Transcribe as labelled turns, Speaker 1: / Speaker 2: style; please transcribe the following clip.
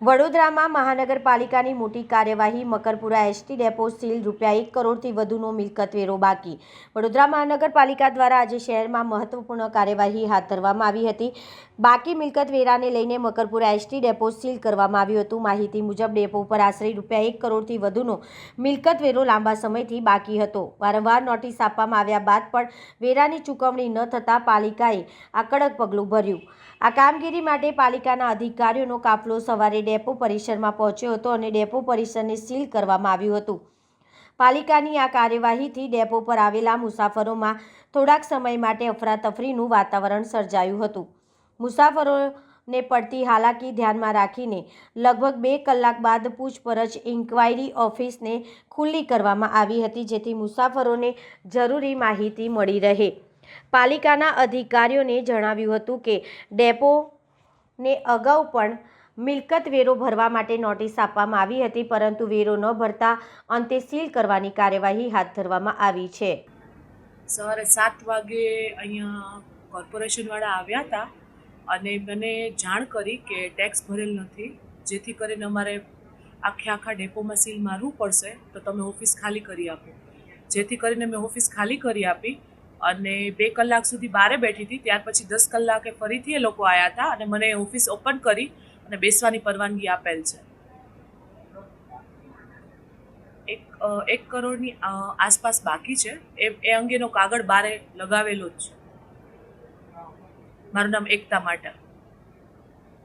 Speaker 1: વડોદરામાં મહાનગરપાલિકાની મોટી કાર્યવાહી। Makarpura ST depot seal. ₹1 કરોડથી વધુનો મિલકત વેરો બાકી। વડોદરા મહાનગરપાલિકા દ્વારા આજે શહેરમાં મહત્વપૂર્ણ કાર્યવાહી હાથ ધરવામાં આવી હતી। બાકી મિલકત વેરાને લઈને મકરપુરા એસટી ડેપો સીલ કરવામાં આવ્યું હતું। માહિતી મુજબ ડેપો પર આશરે ₹1 કરોડથી વધુનો મિલકત વેરો લાંબા સમયથી બાકી હતો। વારંવાર નોટિસ આપવામાં આવ્યા બાદ પણ વેરાની ચૂકવણી ન થતાં પાલિકાએ આ કડક પગલું ભર્યું। આ કામગીરી માટે પાલિકાના અધિકારીઓનો કાફલો સવારે ડેપો પરિસરમાં પહોંચ્યો હતો અને ડેપો પરિસરને સીલ કરવામાં આવ્યું હતું। પાલિકાની આ કાર્યવાહીથી ડેપો પર આવેલા મુસાફરોમાં થોડાક સમય માટે અફરાતફરીનું વાતાવરણ સર્જાયું હતું। મુસાફરોને પડતી હાલાકી ધ્યાનમાં રાખીને લગભગ 2 કલાક બાદ પૂછપરછ ઇન્ક્વાયરી ઓફિસને ખુલ્લી કરવામાં આવી હતી, જેથી મુસાફરોને જરૂરી માહિતી મળી રહે। પાલિકાના અધિકારીઓને જણાવ્યું હતું કે ડેપોને અગાઉ પણ મિલકત વેરો ભરવા માટે નોટિસ આપવામાં આવી હતી, પરંતુ વેરો ન ભરતા અંતે સીલ કરવાની કાર્યવાહી હાથ ધરવામાં આવી છે।
Speaker 2: સવારે 7 વાગે અહીંયા કોર્પોરેશનવાળા આવ્યા હતા અને મને જાણ કરી કે ટેક્સ ભરેલ નથી, જેથી કરીને અમારે આખા ડેપોમાં સીલ મારવું પડશે, તો તમે ઓફિસ ખાલી કરી આપો। જેથી કરીને મેં ઓફિસ ખાલી કરી આપી અને 2 કલાક સુધી બહાર બેઠી હતી। ત્યાર પછી 10 કલાકે ફરીથી એ લોકો આવ્યા હતા અને મને ઓફિસ ઓપન કરી અને બેસવાની પરવાનગી આપેલ છે। 1 કરોડની આસપાસ બાકી છે। એ અંગેનો કાગળ બારે લગાવેલો જ છે। મારું નામ એકતા માટા।